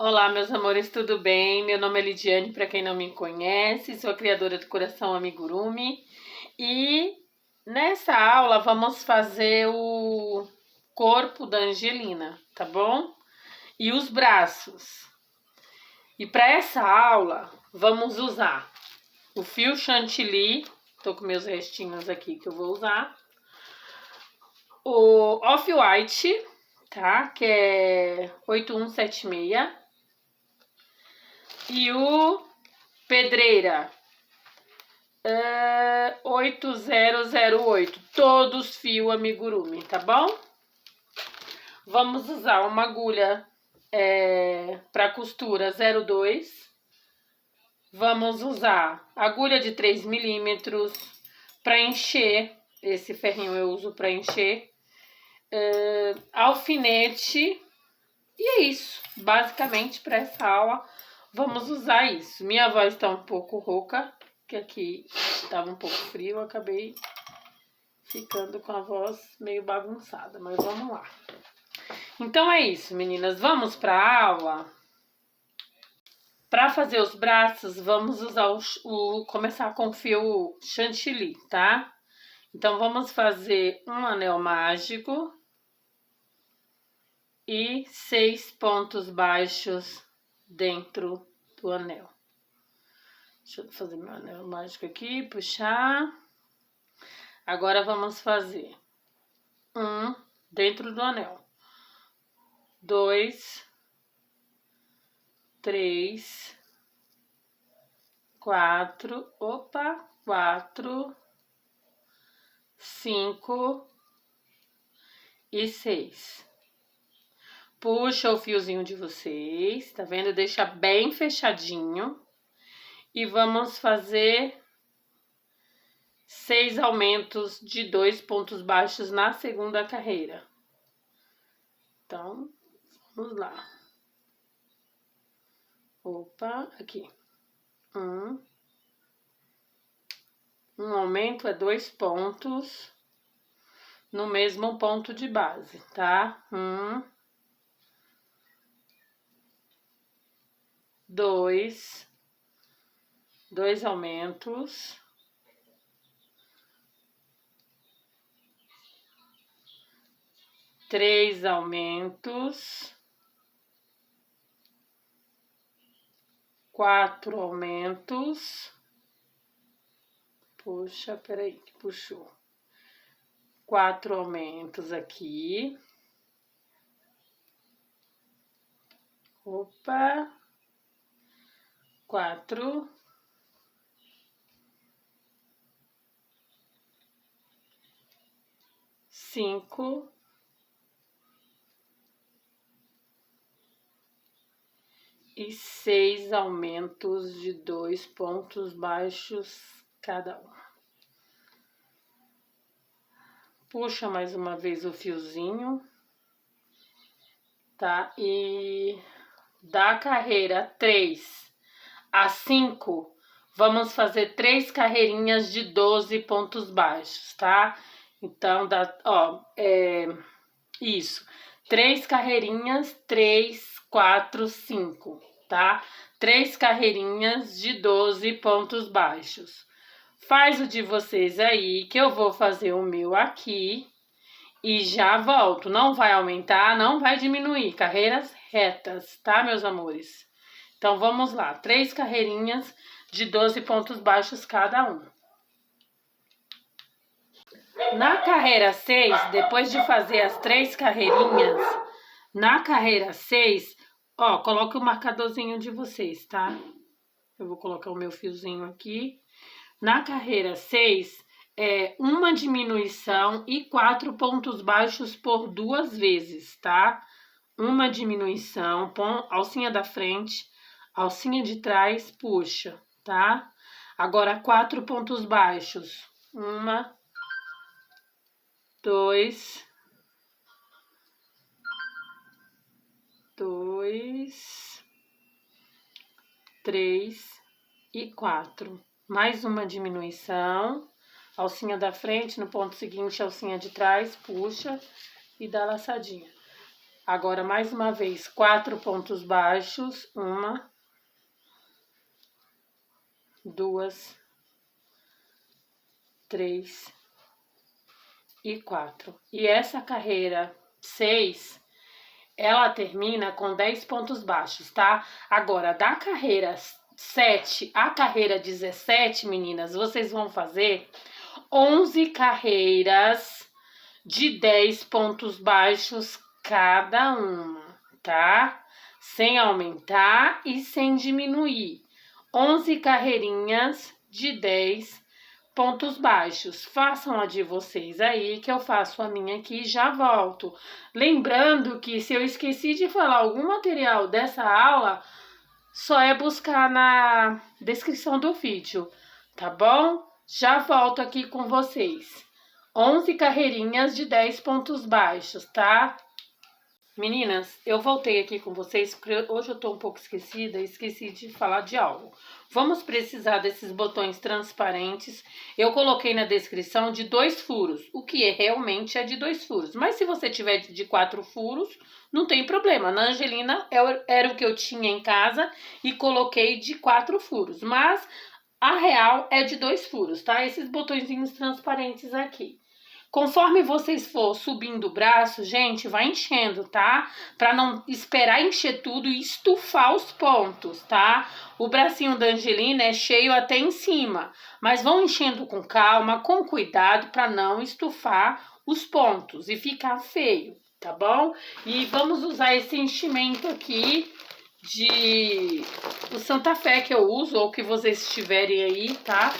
Olá, meus amores, tudo bem? Meu nome é Lidiane, para quem não me conhece, sou a criadora do Coração Amigurumi. E nessa aula vamos fazer o corpo da Angelina, tá bom? E os braços. E para essa aula vamos usar o fio chantilly, tô com meus restinhos aqui que eu vou usar. O Off-White, tá? Que é 8176. E o Pedreira 8008, todos fio amigurumi, tá bom? Vamos usar uma agulha para costura 02. Vamos usar agulha de 3 milímetros para encher. Esse ferrinho eu uso para encher. Alfinete. E é isso, basicamente para essa aula vamos usar isso. Minha voz está um pouco rouca, que aqui estava um pouco frio, eu acabei ficando com a voz meio bagunçada, mas vamos lá. Então é isso, meninas, vamos para a aula. Para fazer os braços, vamos usar começar com o fio chantilly, tá? Então vamos fazer um anel mágico e 6 pontos baixos dentro do anel. Deixa eu fazer meu anel mágico aqui, puxar. Agora vamos fazer um dentro do anel. 2, 3, 4, 5 e 6. Puxa o fiozinho de vocês, tá vendo? Deixa bem fechadinho. E vamos fazer 6 aumentos de 2 pontos baixos na segunda carreira. Então, vamos lá. Aqui. Um aumento é 2 pontos no mesmo ponto de base, tá? 2 aumentos, 3 aumentos, 4 aumentos. Puxa, peraí, que puxou. 4 aumentos aqui. 4. 5. E 6 aumentos de 2 pontos baixos cada um. Puxa mais uma vez o fiozinho, tá? E da carreira 3 a 5, vamos fazer 3 carreirinhas de 12 pontos baixos, tá? Então, isso. 3 carreirinhas, 3, 4, 5, tá? 3 carreirinhas de 12 pontos baixos. Faz o de vocês aí, que eu vou fazer o meu aqui e já volto. Não vai aumentar, não vai diminuir. Carreiras retas, tá, meus amores? Então, vamos lá. 3 carreirinhas de 12 pontos baixos cada um. Na carreira 6, depois de fazer as 3 carreirinhas, na carreira 6, coloque o marcadorzinho de vocês, tá? Eu vou colocar o meu fiozinho aqui. Na carreira 6, uma diminuição e 4 pontos baixos por 2 vezes, tá? Uma diminuição, alcinha da frente, alcinha de trás, puxa, tá? Agora, 4 pontos baixos. 1, 2, 3 e 4. Mais uma diminuição, alcinha da frente, no ponto seguinte, alcinha de trás, puxa e dá laçadinha. Agora, mais uma vez, 4 pontos baixos. 1, 2, 3 e 4. E essa carreira 6, ela termina com 10 pontos baixos, tá? Agora, da carreira 7 à carreira 17, meninas, vocês vão fazer 11 carreiras de 10 pontos baixos cada uma, tá? Sem aumentar e sem diminuir. 11 carreirinhas de 10 pontos baixos. Façam a de vocês aí, que eu faço a minha aqui e já volto. Lembrando que se eu esqueci de falar algum material dessa aula, só é buscar na descrição do vídeo, tá bom? Já volto aqui com vocês. 11 carreirinhas de 10 pontos baixos, tá? Meninas, eu voltei aqui com vocês porque hoje eu tô um pouco esquecida e esqueci de falar de algo. Vamos precisar desses botões transparentes. Eu coloquei na descrição de 2 furos, o que realmente é de 2 furos. Mas se você tiver de 4 furos, não tem problema. Na Angelina era o que eu tinha em casa e coloquei de 4 furos. Mas a real é de 2 furos, tá? Esses botõezinhos transparentes aqui. Conforme vocês for subindo o braço, gente, vai enchendo, tá? Pra não esperar encher tudo e estufar os pontos, tá? O bracinho da Angelina é cheio até em cima, mas vão enchendo com calma, com cuidado, pra não estufar os pontos e ficar feio, tá bom? E vamos usar esse enchimento aqui do Santa Fé que eu uso, ou que vocês tiverem aí, tá?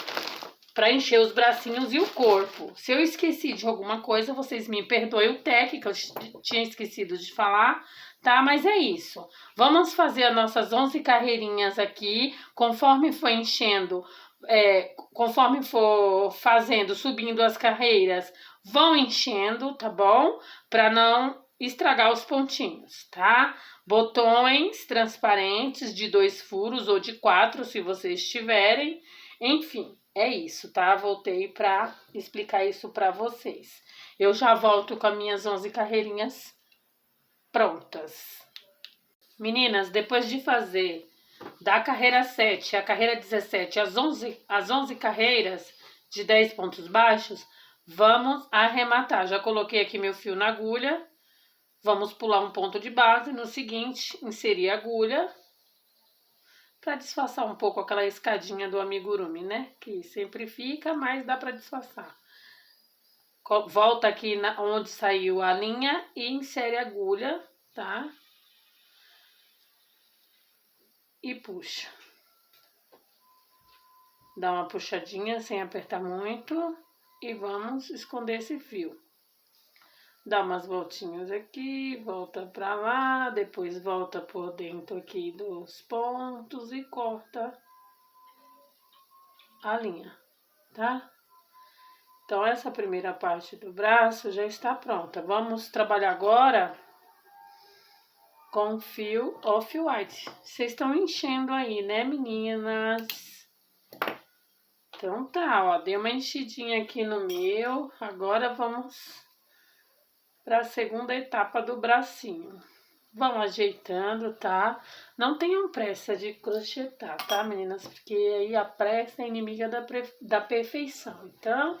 Para encher os bracinhos e o corpo. Se eu esqueci de alguma coisa, vocês me perdoem o tec, que eu tinha esquecido de falar, tá? Mas é isso. Vamos fazer as nossas 11 carreirinhas aqui, conforme for enchendo, conforme for fazendo, subindo as carreiras, vão enchendo, tá bom? Para não estragar os pontinhos, tá? Botões transparentes de 2 furos ou de 4, se vocês tiverem, enfim. É isso, tá? Voltei para explicar isso para vocês. Eu já volto com as minhas 11 carreirinhas prontas. Meninas, depois de fazer da carreira 7 à carreira 17 as 11 carreiras de 10 pontos baixos, vamos arrematar. Já coloquei aqui meu fio na agulha. Vamos pular um ponto de base. No seguinte, inserir a agulha. Para disfarçar um pouco aquela escadinha do amigurumi, né? Que sempre fica, mas dá para disfarçar. Volta aqui onde saiu a linha e insere a agulha, tá? E puxa. Dá uma puxadinha sem apertar muito e vamos esconder esse fio. Dá umas voltinhas aqui, volta pra lá, depois volta por dentro aqui dos pontos e corta a linha, tá? Então, essa primeira parte do braço já está pronta. Vamos trabalhar agora com fio off-white. Vocês estão enchendo aí, né, meninas? Então tá, ó, dei uma enchidinha aqui no meu. Agora vamos para a segunda etapa do bracinho. Vão ajeitando, tá? Não tenham pressa de crochetar, tá, meninas? Porque aí a pressa é inimiga da perfeição. Então,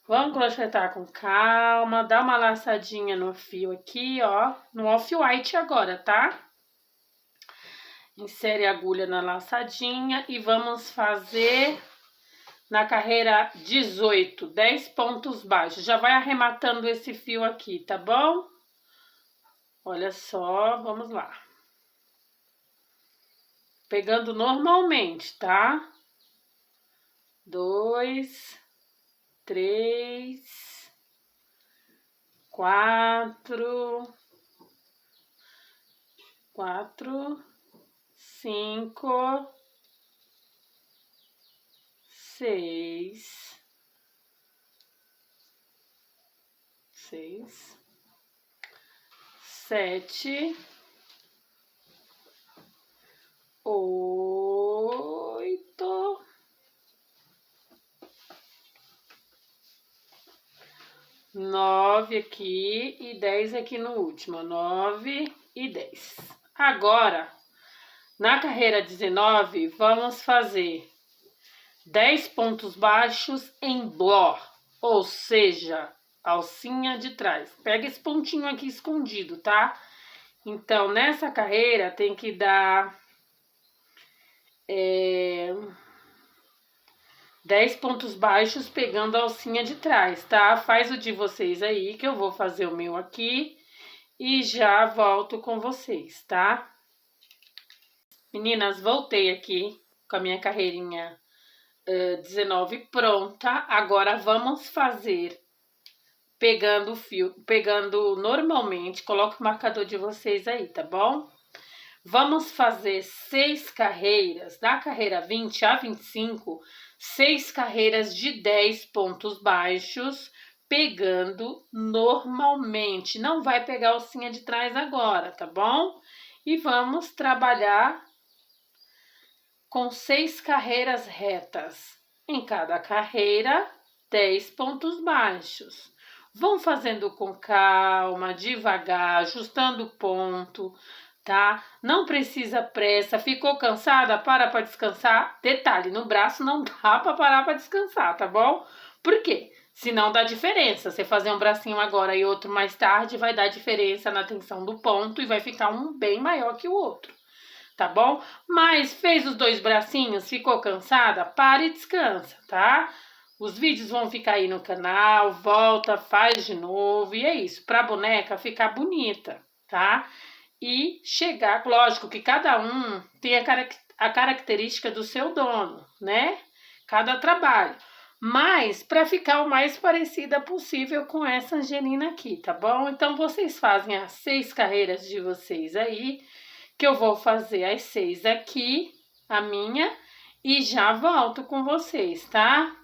vamos crochetar com calma, dá uma laçadinha no fio aqui, ó, no off-white agora, tá? Insere a agulha na laçadinha e vamos fazer na carreira 18, 10 pontos baixos. Já vai arrematando esse fio aqui, tá bom? Olha só, vamos lá. Pegando normalmente, tá? 2, 3, 4, 5, 6, 7, 8, 9 aqui e 10 aqui no último, 9 e 10. Agora, na carreira 19, vamos fazer 10 pontos baixos em bló, ou seja, alcinha de trás. Pega esse pontinho aqui escondido, tá? Então, nessa carreira tem que dar 10 pontos baixos pegando a alcinha de trás, tá? Faz o de vocês aí, que eu vou fazer o meu aqui e já volto com vocês, tá? Meninas, voltei aqui com a minha carreirinha 19 pronta. Agora vamos fazer pegando o fio, pegando normalmente. Coloque o marcador de vocês aí, tá bom? Vamos fazer 6 carreiras, da carreira 20 a 25, 6 carreiras de 10 pontos baixos, pegando normalmente. Não vai pegar a alcinha de trás agora, tá bom? E vamos trabalhar com 6 carreiras retas. Em cada carreira, 10 pontos baixos. Vão fazendo com calma, devagar, ajustando o ponto, tá? Não precisa pressa. Ficou cansada? Para descansar. Detalhe, no braço não dá para parar para descansar, tá bom? Por quê? Senão dá diferença. Você fazer um bracinho agora e outro mais tarde, vai dar diferença na tensão do ponto e vai ficar um bem maior que o outro, tá bom? Mas fez os 2 bracinhos, ficou cansada? Para e descansa, tá? Os vídeos vão ficar aí no canal, volta, faz de novo, e é isso, pra boneca ficar bonita, tá? E chegar, lógico que cada um tem a característica do seu dono, né? Cada trabalho. Mas para ficar o mais parecida possível com essa Angelina aqui, tá bom? Então vocês fazem as 6 carreiras de vocês aí, que eu vou fazer as 6 aqui, a minha, e já volto com vocês, tá?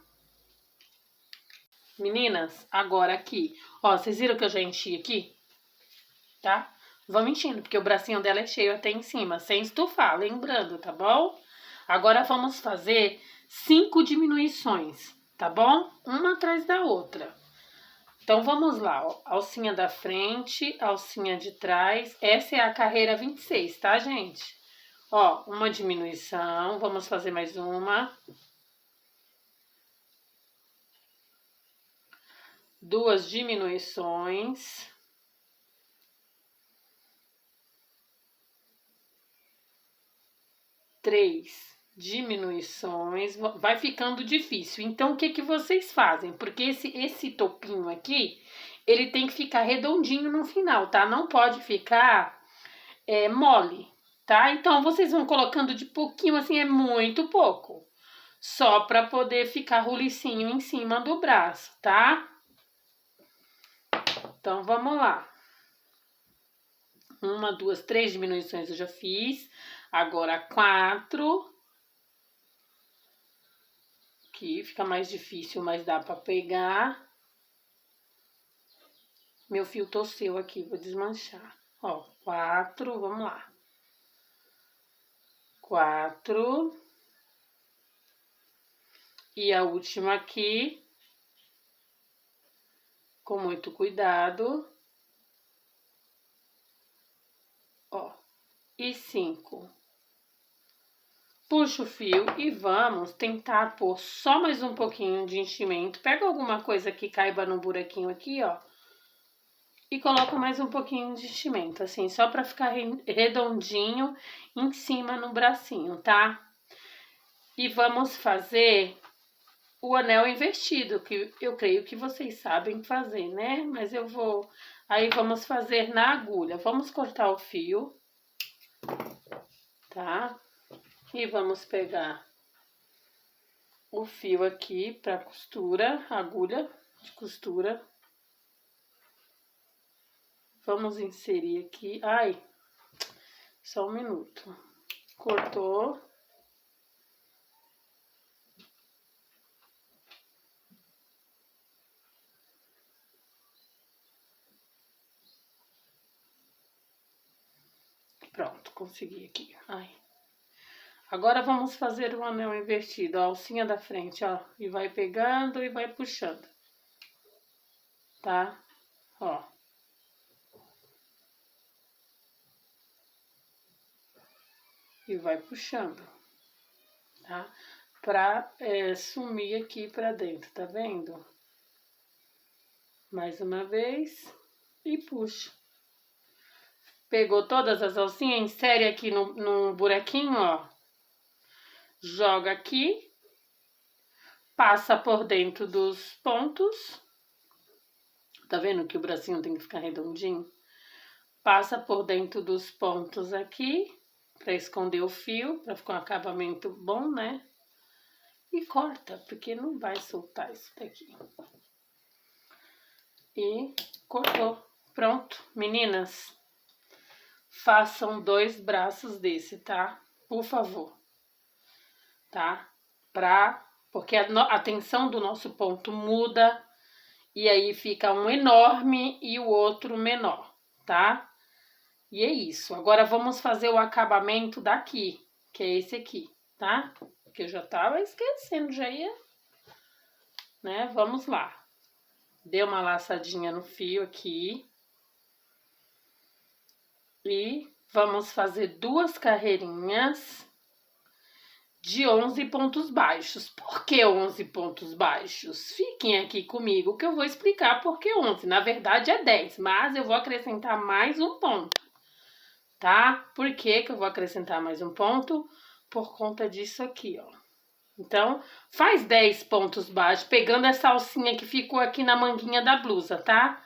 Meninas, agora aqui, ó, vocês viram que eu já enchi aqui, tá? Vamos enchendo, porque o bracinho dela é cheio até em cima, sem estufar, lembrando, tá bom? Agora vamos fazer 5 diminuições, tá bom? Uma atrás da outra. Então, vamos lá, ó, alcinha da frente, alcinha de trás, essa é a carreira 26, tá, gente? Ó, uma diminuição, vamos fazer mais uma. 2 diminuições. 3 diminuições, vai ficando difícil. Então, o que que vocês fazem? Porque esse topinho aqui, ele tem que ficar redondinho no final, tá? Não pode ficar mole, tá? Então, vocês vão colocando de pouquinho, assim, é muito pouco. Só para poder ficar rolicinho em cima do braço, tá? Então, vamos lá. 1, 2, 3 diminuições eu já fiz. Agora, 4. Aqui fica mais difícil, mas dá para pegar. Meu fio torceu aqui, vou desmanchar. Ó, 4, vamos lá. 4. E a última aqui, com muito cuidado. Ó, e 5. Puxa o fio e vamos tentar pôr só mais um pouquinho de enchimento. Pega alguma coisa que caiba no buraquinho aqui, ó. E coloca mais um pouquinho de enchimento, assim, só pra ficar redondinho em cima no bracinho, tá? E vamos fazer o anel invertido, que eu creio que vocês sabem fazer, né? Mas eu vou... Aí, vamos fazer na agulha. Vamos cortar o fio, tá? E vamos pegar o fio aqui pra costura, agulha de costura. Vamos inserir aqui. Ai, só um minuto. Cortou. Pronto, consegui aqui. Ai. Agora vamos fazer o anel invertido, a alcinha da frente, ó. E vai pegando e vai puxando. tá? Ó. E vai puxando, tá? Pra sumir aqui pra dentro, tá vendo? Mais uma vez e puxa. Pegou todas as alcinhas, insere aqui no buraquinho, ó. Joga aqui, passa por dentro dos pontos. Tá vendo que o bracinho tem que ficar redondinho? Passa por dentro dos pontos aqui, pra esconder o fio, pra ficar um acabamento bom, né? E corta, porque não vai soltar isso daqui. E cortou. Pronto, meninas. Façam 2 braços desse, tá? Por favor. Tá? Porque a tensão do nosso ponto muda e aí fica um enorme e o outro menor, tá? E é isso. Agora vamos fazer o acabamento daqui, que é esse aqui, tá? Que eu já tava esquecendo, já ia, né? Vamos lá. Dê uma laçadinha no fio aqui. E vamos fazer 2 carreirinhas de 11 pontos baixos. Por que 11 pontos baixos? Fiquem aqui comigo que eu vou explicar por que 11. Na verdade é 10, mas eu vou acrescentar mais um ponto, tá? Por que que eu vou acrescentar mais um ponto? Por conta disso aqui, ó. Então, faz 10 pontos baixos, pegando essa alcinha que ficou aqui na manguinha da blusa, tá?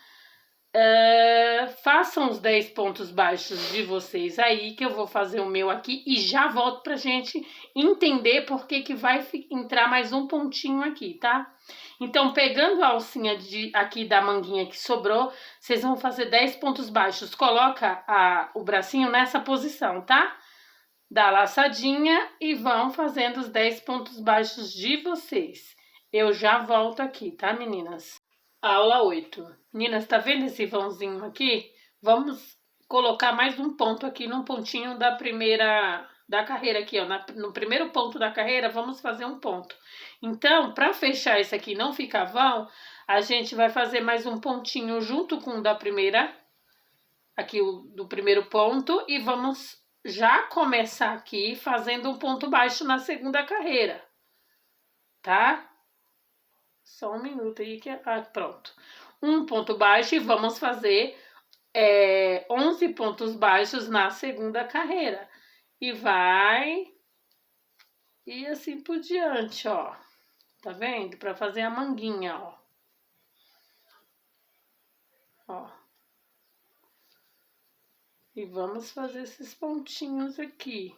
Façam os 10 pontos baixos de vocês aí, que eu vou fazer o meu aqui e já volto pra gente entender por que que vai entrar mais um pontinho aqui, tá? Então, pegando a alcinha aqui da manguinha que sobrou, vocês vão fazer 10 pontos baixos. Coloca o bracinho nessa posição, tá? Dá a laçadinha e vão fazendo os 10 pontos baixos de vocês. Eu já volto aqui, tá, meninas? Aula 8. Meninas, tá vendo esse vãozinho aqui? Vamos colocar mais um ponto aqui no pontinho da carreira aqui, ó. No primeiro ponto da carreira, vamos fazer um ponto. Então, para fechar esse aqui e não ficar vão, a gente vai fazer mais um pontinho junto com o da primeira, aqui do primeiro ponto, e vamos já começar aqui fazendo um ponto baixo na segunda carreira, tá? Só um minuto aí que... pronto. Um ponto baixo e vamos fazer 11 pontos baixos na segunda carreira. E vai... E assim por diante, ó. Tá vendo? Pra fazer a manguinha, ó. Ó. E vamos fazer esses pontinhos aqui.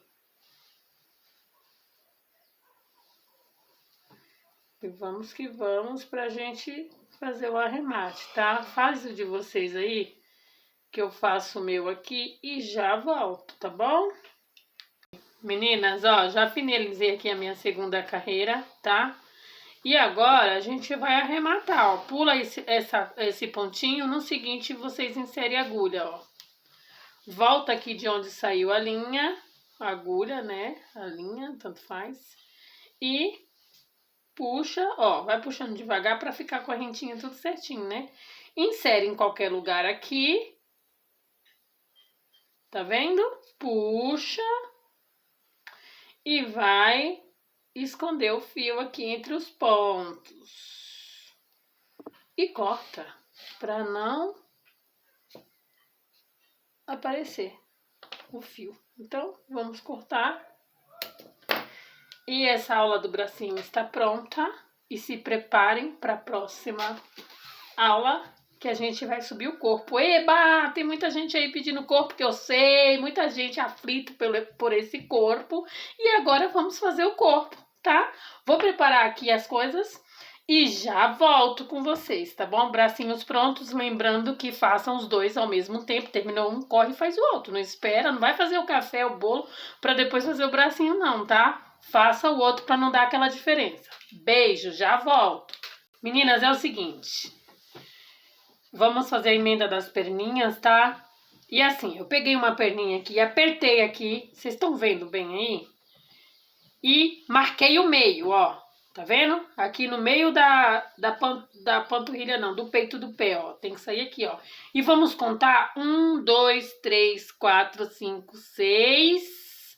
E vamos que vamos pra gente fazer o arremate, tá? Faz o de vocês aí, que eu faço o meu aqui e já volto, tá bom? Meninas, ó, já finalizei aqui a minha segunda carreira, tá? E agora a gente vai arrematar, ó. Pula esse pontinho, no seguinte vocês inserem a agulha, ó. Volta aqui de onde saiu a linha, a agulha, né? A linha, tanto faz. E puxa, ó, vai puxando devagar para ficar a correntinha tudo certinho, né? Insere em qualquer lugar aqui. Tá vendo? Puxa. E vai esconder o fio aqui entre os pontos. E corta, para não aparecer o fio. Então, vamos cortar. E essa aula do bracinho está pronta. E se preparem para a próxima aula, que a gente vai subir o corpo. Eba! Tem muita gente aí pedindo corpo, que eu sei. Muita gente aflita por esse corpo. E agora vamos fazer o corpo, tá? Vou preparar aqui as coisas e já volto com vocês, tá bom? Bracinhos prontos, lembrando que façam os 2 ao mesmo tempo. Terminou um, corre e faz o outro. Não espera, não vai fazer o café, o bolo, para depois fazer o bracinho não, tá? Faça o outro para não dar aquela diferença. Beijo, já volto. Meninas, é o seguinte. Vamos fazer a emenda das perninhas, tá? E assim, eu peguei uma perninha aqui, apertei aqui. Vocês estão vendo bem aí? E marquei o meio, ó. Tá vendo? Aqui no meio da panturrilha, não, do peito do pé, ó. Tem que sair aqui, ó. E vamos contar 1, 2, 3, 4, 5, 6.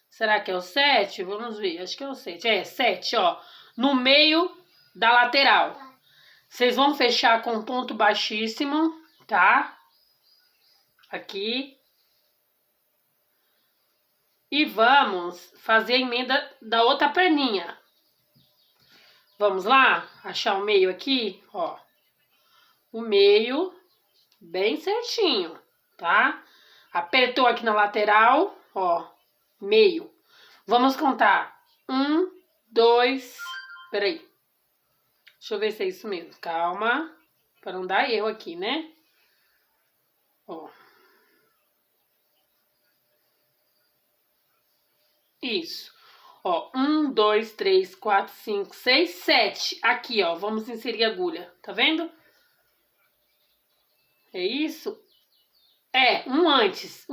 Será que é o 7? Vamos ver, acho que é o 7. É, 7, ó. No meio da lateral. Vocês vão fechar com ponto baixíssimo, tá? Aqui. E vamos fazer a emenda da outra perninha. Vamos lá? Achar o meio aqui, ó. O meio, bem certinho, tá? Apertou aqui na lateral, ó, meio. Vamos contar. 1, 2, peraí. Deixa eu ver se é isso mesmo. Calma, para não dar erro aqui, né? Ó. Isso. Ó, 1, 2, 3, 4, 5, 6, 7. Aqui, ó, vamos inserir a agulha. Tá vendo? É isso? É, um antes.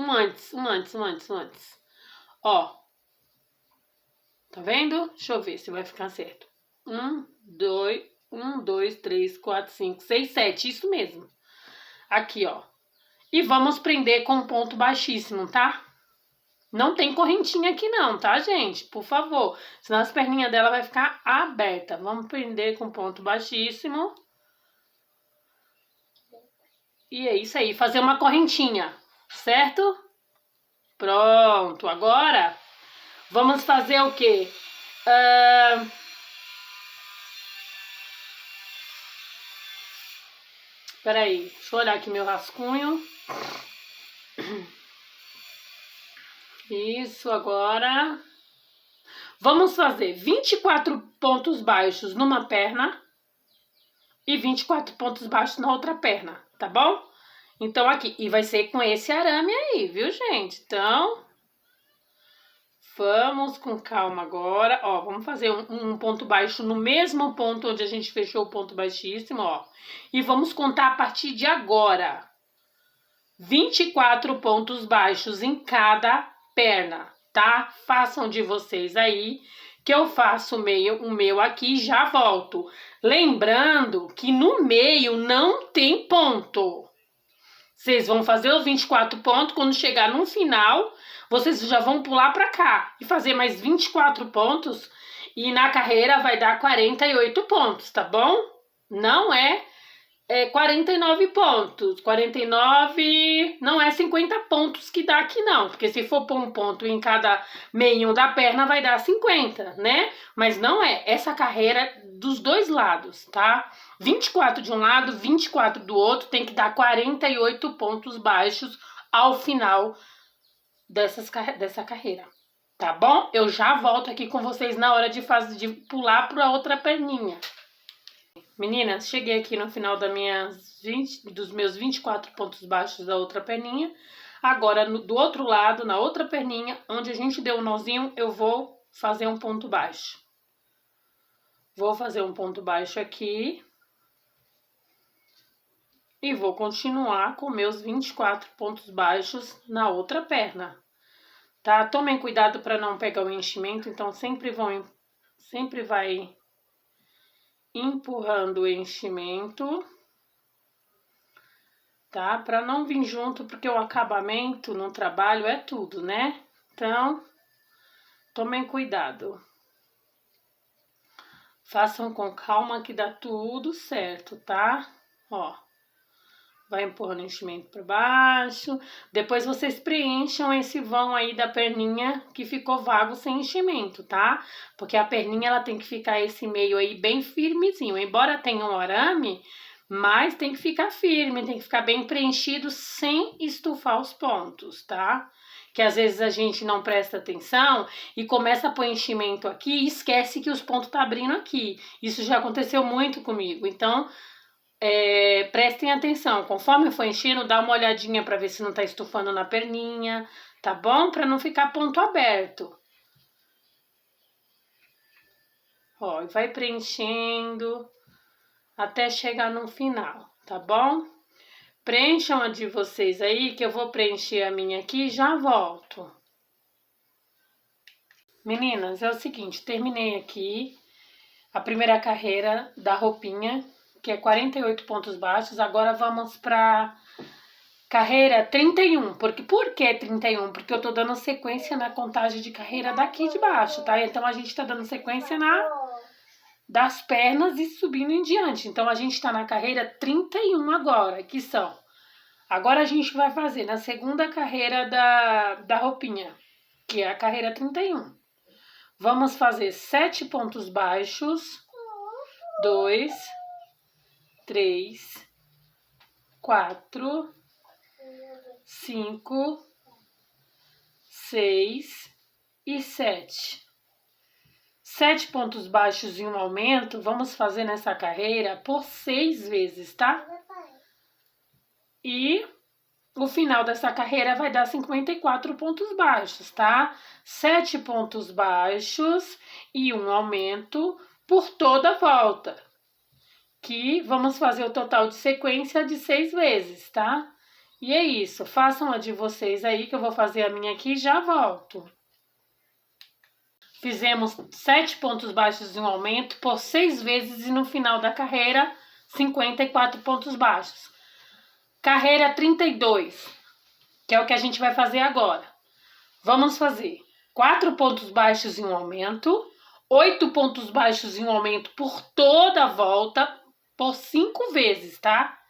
Ó. Tá vendo? Deixa eu ver se vai ficar certo. 1, 2, 3, 4, 5, 6, 7. Isso mesmo. Aqui, ó. E vamos prender com ponto baixíssimo, tá? Não tem correntinha aqui não, tá, gente? Por favor. Senão as perninhas dela vai ficar aberta. Vamos prender com ponto baixíssimo. E é isso aí. Fazer uma correntinha, certo? Pronto. Agora, vamos fazer o quê? Peraí. Deixa eu olhar aqui meu rascunho. Isso, agora... Vamos fazer 24 pontos baixos numa perna e 24 pontos baixos na outra perna, tá bom? Então, aqui, e vai ser com esse arame aí, viu, gente? Então, vamos com calma agora. Ó, vamos fazer um ponto baixo no mesmo ponto onde a gente fechou o ponto baixíssimo, ó. E vamos contar a partir de agora. 24 pontos baixos em cada perna, tá? Façam de vocês aí, que eu faço o meu aqui e já volto. Lembrando que no meio não tem ponto. Vocês vão fazer os 24 pontos, quando chegar no final, vocês já vão pular pra cá e fazer mais 24 pontos e na carreira vai dar 48 pontos, tá bom? Não é 49 pontos, 49 não é 50 pontos que dá aqui não, porque se for pôr um ponto em cada meio da perna vai dar 50, né? Mas não é, essa carreira dos dois lados, tá? 24 de um lado, 24 do outro, tem que dar 48 pontos baixos ao final dessa carreira, tá bom? Eu já volto aqui com vocês na hora de pular para outra perninha. Meninas, cheguei aqui no final dos meus 24 pontos baixos da outra perninha. Agora, do outro lado, na outra perninha, onde a gente deu o nozinho, eu vou fazer um ponto baixo. Vou fazer um ponto baixo aqui. E vou continuar com meus 24 pontos baixos na outra perna. Tá? Tomem cuidado para não pegar o enchimento, então sempre vai empurrando o enchimento, tá? Para não vir junto, porque o acabamento no trabalho é tudo, né? Então, tomem cuidado. Façam com calma que dá tudo certo, tá? Ó, vai empurrando o enchimento para baixo. Depois vocês preencham esse vão aí da perninha que ficou vago sem enchimento, tá? Porque a perninha ela tem que ficar esse meio aí bem firmezinho. Embora tenha um arame, mas tem que ficar firme, tem que ficar bem preenchido sem estufar os pontos, tá? Que às vezes a gente não presta atenção e começa a pôr enchimento aqui e esquece que os pontos tá abrindo aqui. Isso já aconteceu muito comigo. Então, prestem atenção. Conforme for enchendo, dá uma olhadinha para ver se não tá estufando na perninha, tá bom? Para não ficar ponto aberto. Ó, e vai preenchendo até chegar no final, tá bom? Preencham a de vocês aí, que eu vou preencher a minha aqui e já volto. Meninas, é o seguinte, terminei aqui. a primeira carreira da roupinha, que é 48 pontos baixos. Agora vamos para carreira 31. Por que 31? Porque eu tô dando sequência na contagem de carreira daqui de baixo, tá? Então a gente tá dando sequência das pernas e subindo em diante. Então a gente tá na carreira 31 agora, que são... Agora a gente vai fazer na segunda carreira da roupinha, que é a carreira 31. Vamos fazer 7 pontos baixos, 2, 3, 4, 5, 6 e 7. 7 pontos baixos e um aumento, vamos fazer nessa carreira por 6 vezes, tá? E o final dessa carreira vai dar 54 pontos baixos, tá? 7 pontos baixos e um aumento por toda a volta. Que vamos fazer o total de sequência de 6 vezes, tá? E é isso. Façam a de vocês aí, que eu vou fazer a minha aqui e já volto. Fizemos 7 pontos baixos e um aumento por 6 vezes e no final da carreira, 54 pontos baixos. Carreira 32, que é o que a gente vai fazer agora. Vamos fazer 4 pontos baixos e um aumento, 8 pontos baixos e um aumento por toda a volta, por 5 vezes, tá?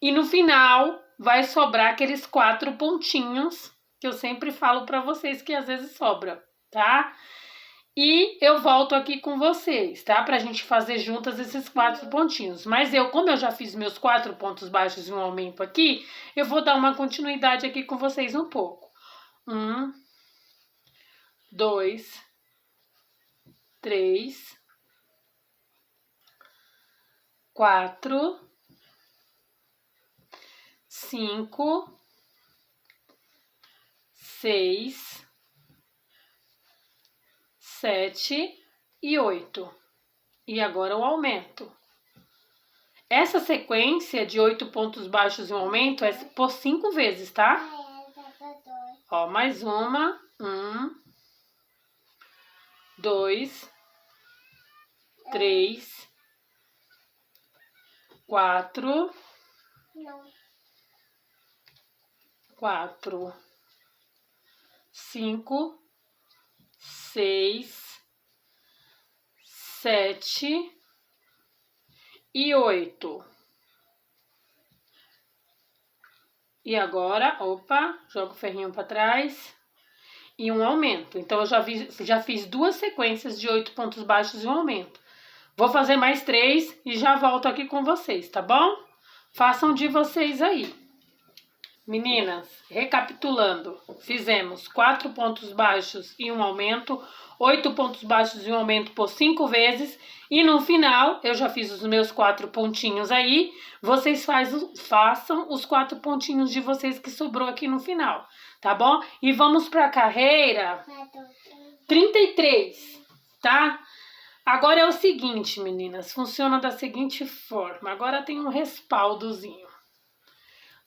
E no final vai sobrar aqueles 4 pontinhos que eu sempre falo pra vocês que às vezes sobra, tá? E eu volto aqui com vocês, tá? Pra gente fazer juntas esses 4 pontinhos. Mas como eu já fiz meus 4 pontos baixos e um aumento aqui, eu vou dar uma continuidade aqui com vocês um pouco. 1, 2, 3, 4, 5, 6, 7 e 8. E agora o aumento. Essa sequência de 8 pontos baixos e um aumento é por 5 vezes, tá? Ó, mais uma. 1, 2, 3, 4, 5, 6, 7 e 8. E agora, opa, joga o ferrinho para trás e um aumento. Então, eu já fiz 2 sequências de 8 pontos baixos e um aumento. Vou fazer mais 3 e já volto aqui com vocês, tá bom? Façam de vocês aí. Meninas, recapitulando, fizemos 4 pontos baixos e um aumento, 8 pontos baixos e um aumento por 5 vezes, e no final, eu já fiz os meus 4 pontinhos aí, vocês façam os 4 pontinhos de vocês que sobrou aqui no final, tá bom? E vamos para a carreira 33, tá? Agora é o seguinte, meninas, funciona da seguinte forma, agora tem um respaldozinho.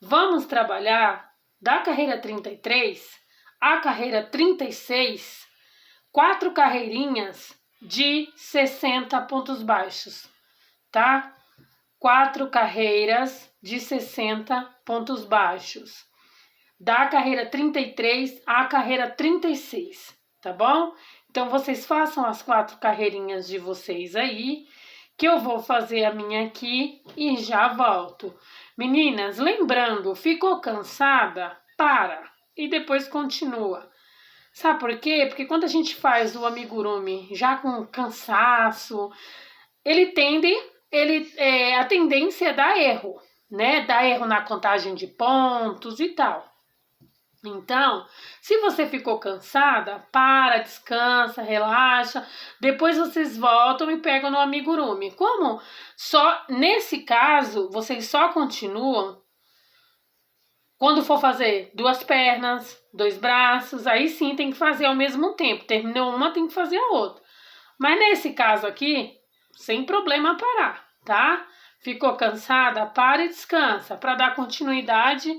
Vamos trabalhar da carreira 33 à carreira 36, 4 carreirinhas de 60 pontos baixos, tá? 4 carreiras de 60 pontos baixos. Da carreira 33 à carreira 36, tá bom? Então, vocês façam as 4 carreirinhas de vocês aí, que eu vou fazer a minha aqui e já volto. Meninas, lembrando, ficou cansada? Para e depois continua. Sabe por quê? Porque quando a gente faz o amigurumi já com cansaço, a tendência é dar erro, né? Dar erro na contagem de pontos e tal. Então, se você ficou cansada, para, descansa, relaxa. Depois vocês voltam e pegam no amigurumi. Como só nesse caso vocês só continuam quando for fazer 2 pernas, 2 braços, aí sim tem que fazer ao mesmo tempo. Terminou uma, tem que fazer a outra. Mas nesse caso aqui, sem problema parar, tá? Ficou cansada, para e descansa para dar continuidade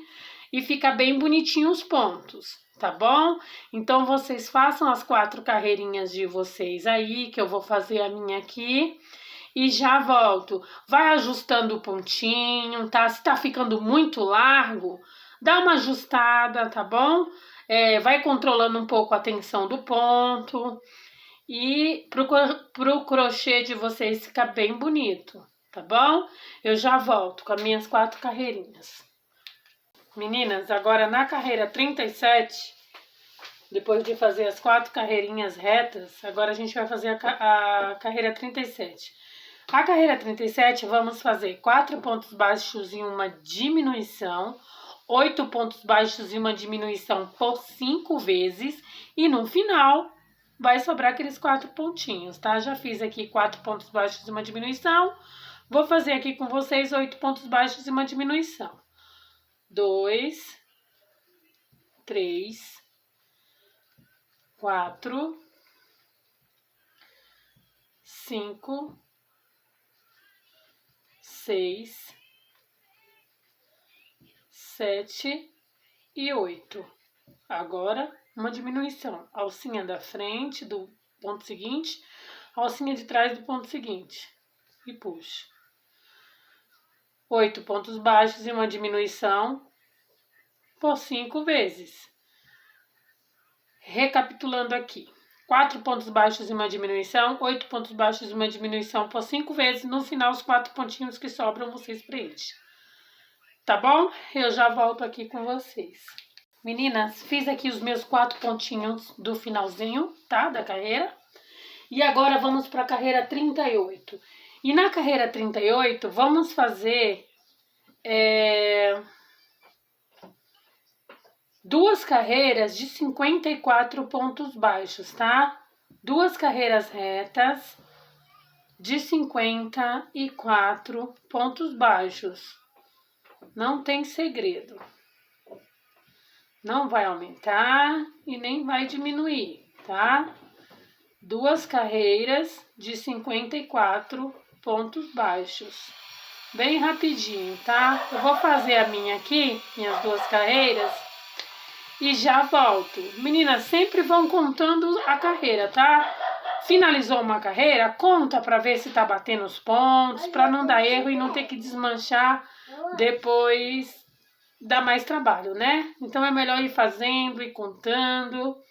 e fica bem bonitinho os pontos, tá bom? Então, vocês façam as 4 carreirinhas de vocês aí, que eu vou fazer a minha aqui. E já volto. Vai ajustando o pontinho, tá? Se tá ficando muito largo, dá uma ajustada, tá bom? Vai controlando um pouco a tensão do ponto. E pro crochê de vocês ficar bem bonito, tá bom? Eu já volto com as minhas 4 carreirinhas. Meninas, agora na carreira 37, depois de fazer as 4 carreirinhas retas, agora a gente vai fazer a carreira 37. A carreira 37, vamos fazer 4 pontos baixos e uma diminuição, 8 pontos baixos e uma diminuição por 5 vezes, e no final vai sobrar aqueles 4 pontinhos, tá? Já fiz aqui 4 pontos baixos e uma diminuição, vou fazer aqui com vocês 8 pontos baixos e uma diminuição. 2, 3, 4, 5, 6, 7 e 8. Agora, uma diminuição. Alcinha da frente do ponto seguinte, alcinha de trás do ponto seguinte. E puxa. 8 pontos baixos e uma diminuição por 5 vezes. Recapitulando aqui. 4 pontos baixos e uma diminuição, 8 pontos baixos e uma diminuição por 5 vezes. No final, os 4 pontinhos que sobram, vocês preenchem. Tá bom? Eu já volto aqui com vocês. Meninas, fiz aqui os meus 4 pontinhos do finalzinho, tá? Da carreira. E agora vamos para a carreira 38. E na carreira 38, vamos fazer 2 carreiras de 54 pontos baixos, tá? 2 carreiras retas de 54 pontos baixos. Não tem segredo. Não vai aumentar e nem vai diminuir, tá? 2 carreiras de 54 pontos baixos. Bem rapidinho, tá? Eu vou fazer a minha aqui, minhas 2 carreiras, e já volto. Meninas, sempre vão contando a carreira, tá? Finalizou uma carreira, conta pra ver se tá batendo os pontos, pra não dar erro e não ter que desmanchar depois, dá mais trabalho, né? Então é melhor ir fazendo e contando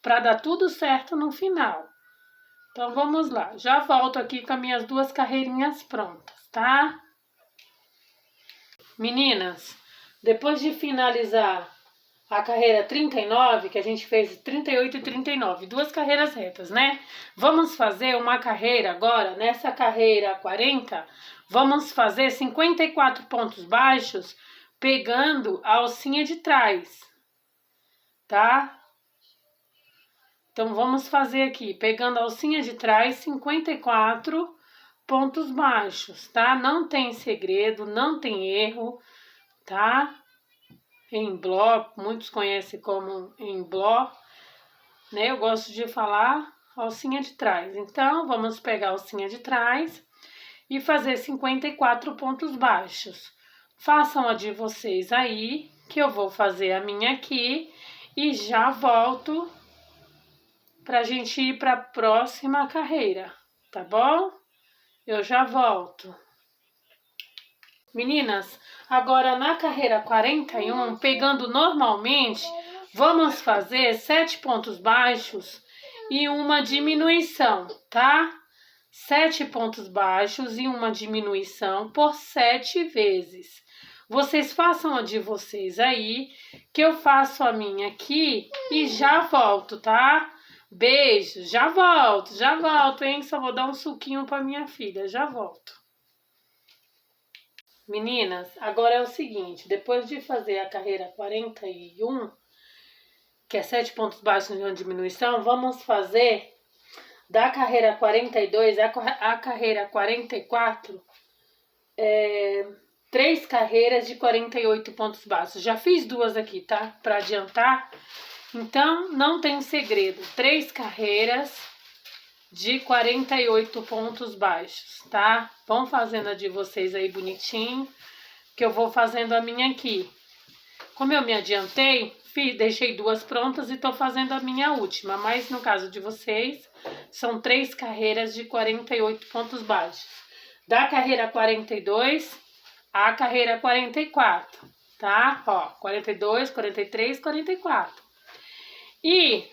pra dar tudo certo no final. Então vamos lá, já volto aqui com as minhas 2 carreirinhas prontas, tá? Meninas, depois de finalizar a carreira 39, que a gente fez 38 e 39, 2 carreiras retas, né? Vamos fazer uma carreira agora, nessa carreira 40, vamos fazer 54 pontos baixos, pegando a alcinha de trás, tá? Então, vamos fazer aqui, pegando a alcinha de trás, 54 pontos baixos, tá? Não tem segredo, não tem erro, tá? Em bló, muitos conhecem como em bló, né? Eu gosto de falar alcinha de trás. Então, vamos pegar a alcinha de trás e fazer 54 pontos baixos. Façam a de vocês aí, que eu vou fazer a minha aqui e já volto pra gente ir pra próxima carreira, tá bom? Eu já volto. Meninas, agora na carreira 41, pegando normalmente, vamos fazer 7 pontos baixos e uma diminuição, tá? 7 pontos baixos e uma diminuição por 7 vezes. Vocês façam a de vocês aí, que eu faço a minha aqui e já volto, tá? Beijo, já volto, hein? Só vou dar um suquinho pra minha filha, já volto. Meninas, agora é o seguinte, depois de fazer a carreira 41, que é 7 pontos baixos e uma diminuição, vamos fazer da carreira 42 a carreira 44, 3 carreiras de 48 pontos baixos. Já fiz 2 aqui, tá? Pra adiantar. Então, não tem segredo. 3 carreiras de 48 pontos baixos, tá? Vão fazendo a de vocês aí bonitinho, que eu vou fazendo a minha aqui. Como eu me adiantei, deixei 2 prontas e tô fazendo a minha última, mas no caso de vocês, são 3 carreiras de 48 pontos baixos. Da carreira 42 à carreira 44, tá? Ó, 42, 43, 44. E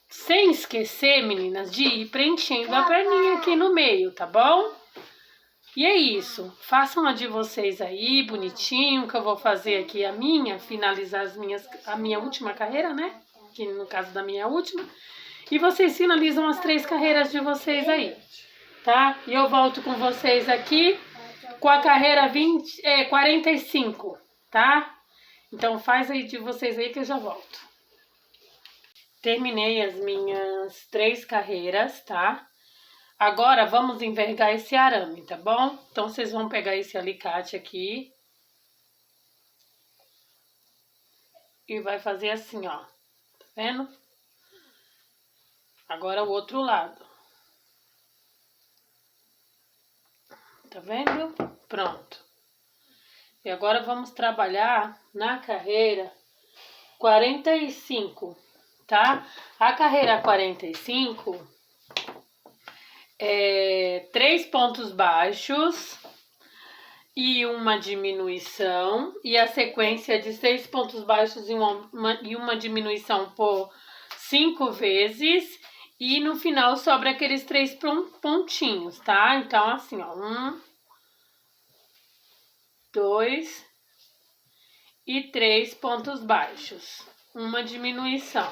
sem esquecer, meninas, de ir preenchendo a perninha aqui no meio, tá bom? E é isso. Façam a de vocês aí, bonitinho, que eu vou fazer aqui a minha, finalizar a minha última carreira, né? Que no caso da minha última. E vocês finalizam as 3 carreiras de vocês aí, tá? E eu volto com vocês aqui com a carreira 45, tá? Então faz aí de vocês aí que eu já volto. Terminei as minhas 3 carreiras, tá? Agora vamos envergar esse arame, tá bom? Então vocês vão pegar esse alicate aqui e vai fazer assim, ó. Tá vendo? Agora o outro lado. Tá vendo? Pronto. E agora vamos trabalhar na carreira 45, tá? A carreira 45 é 3 pontos baixos e uma diminuição, e a sequência de 6 pontos baixos e uma diminuição por 5 vezes, e no final sobra aqueles 3 pontinhos, tá? Então, assim, ó, 1, 2 e 3 pontos baixos, uma diminuição.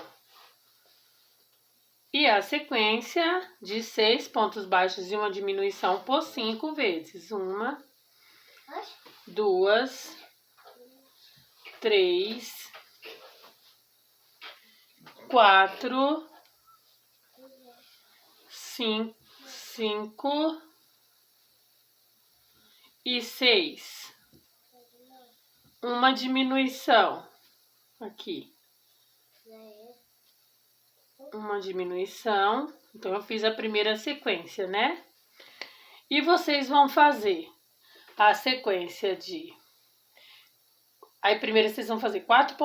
E a sequência de 6 pontos baixos e uma diminuição por 5 vezes. 1, 2, 3, 4, 5 e 6. Uma diminuição aqui. Uma diminuição. Então, eu fiz a primeira sequência, né? E vocês vão fazer a sequência de... Aí, primeiro, vocês vão fazer 4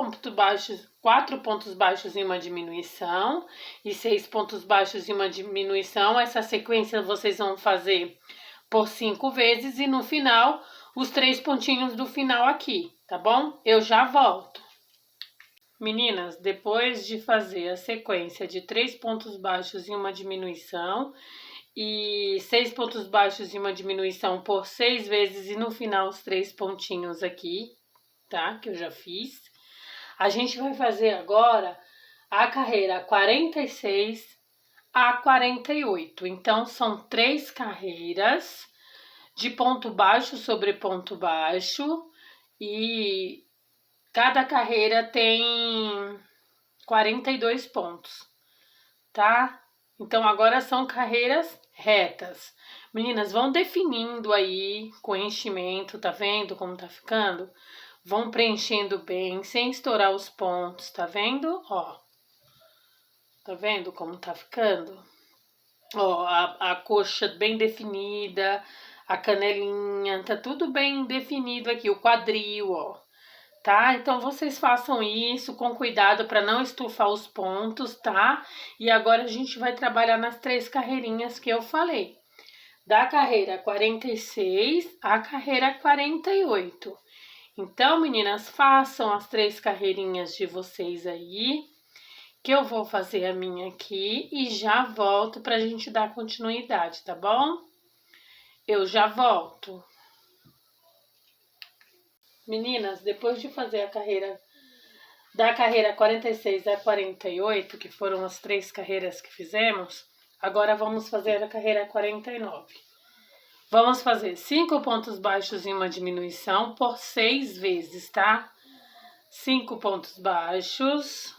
pontos baixos e uma diminuição. E 6 pontos baixos e uma diminuição. Essa sequência vocês vão fazer por 5 vezes. E no final, os 3 pontinhos do final aqui, tá bom? Eu já volto. Meninas, depois de fazer a sequência de 3 pontos baixos e uma diminuição, e 6 pontos baixos e uma diminuição por 6 vezes, e no final os 3 pontinhos aqui, tá? Que eu já fiz. A gente vai fazer agora a carreira 46 a 48. Então, são 3 carreiras de ponto baixo sobre ponto baixo, e cada carreira tem 42 pontos, tá? Então, agora são carreiras retas. Meninas, vão definindo aí com enchimento, tá vendo como tá ficando? Vão preenchendo bem, sem estourar os pontos, tá vendo? Ó, tá vendo como tá ficando? Ó, a coxa bem definida, a canelinha, tá tudo bem definido aqui, o quadril, ó. Tá? Então, vocês façam isso com cuidado para não estufar os pontos, tá? E agora a gente vai trabalhar nas 3 carreirinhas que eu falei. Da carreira 46 à carreira 48. Então, meninas, façam as 3 carreirinhas de vocês aí, que eu vou fazer a minha aqui e já volto pra gente dar continuidade, tá bom? Eu já volto. Meninas, depois de fazer a carreira, da carreira 46 a 48, que foram as 3 carreiras que fizemos, agora vamos fazer a carreira 49. Vamos fazer 5 pontos baixos e uma diminuição por 6 vezes, tá? 5 pontos baixos,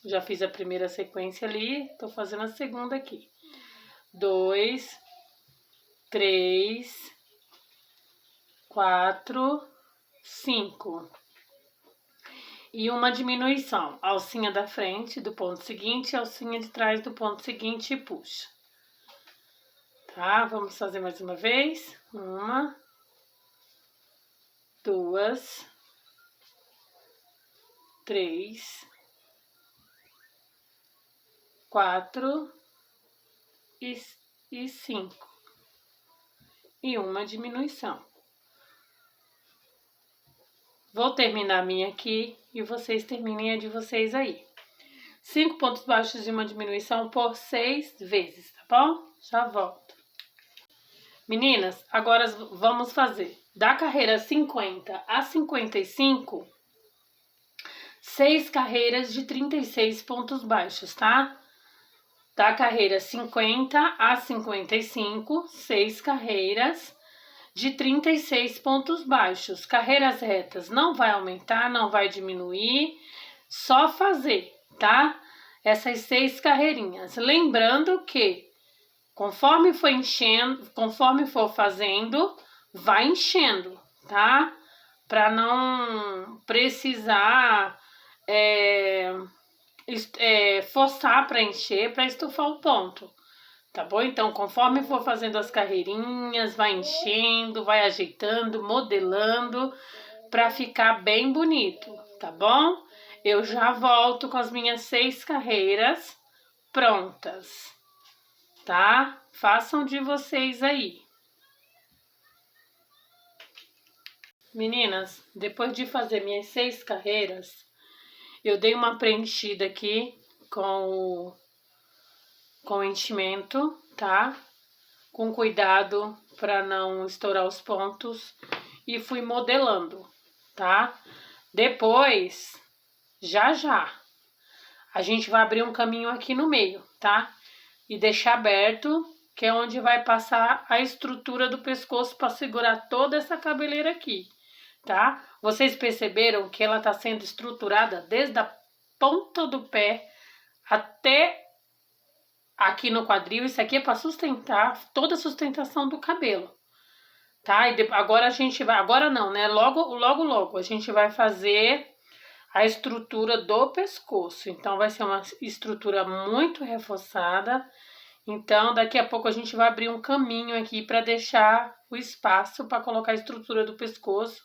já fiz a primeira sequência ali, tô fazendo a segunda aqui. 2, 3, 4, 5. E uma diminuição, alcinha da frente do ponto seguinte, alcinha de trás do ponto seguinte e puxa. Tá? Vamos fazer mais uma vez. 1, 2, 3, 4 e 5. E uma diminuição. Vou terminar a minha aqui e vocês terminem a de vocês aí. 5 pontos baixos e uma diminuição por 6 vezes, tá bom? Já volto. Meninas, agora vamos fazer da carreira 50 a 55, 6 carreiras de 36 pontos baixos, tá? Da carreira 50 a 55, 6 carreiras de 36 pontos baixos. Carreiras retas não vai aumentar, não vai diminuir, só fazer, tá? Essas 6 carreirinhas. Lembrando que conforme for enchendo, conforme for fazendo, vai enchendo, tá? Para não precisar forçar para encher, para estufar o ponto, tá bom? Então, conforme for fazendo as carreirinhas, vai enchendo, vai ajeitando, modelando, para ficar bem bonito, tá bom? Eu já volto com as minhas 6 carreiras prontas, tá? Façam de vocês aí. Meninas, depois de fazer minhas 6 carreiras, eu dei uma preenchida aqui com o enchimento, tá? Com cuidado para não estourar os pontos e fui modelando, tá? Depois, já, a gente vai abrir um caminho aqui no meio, tá? E deixar aberto, que é onde vai passar a estrutura do pescoço para segurar toda essa cabeleira aqui, tá? Vocês perceberam que ela tá sendo estruturada desde a ponta do pé até aqui no quadril. Isso aqui é para sustentar toda a sustentação do cabelo, tá? E agora a gente vai, agora não, né? Logo a gente vai fazer a estrutura do pescoço. Então vai ser uma estrutura muito reforçada. Então daqui a pouco a gente vai abrir um caminho aqui para deixar o espaço para colocar a estrutura do pescoço,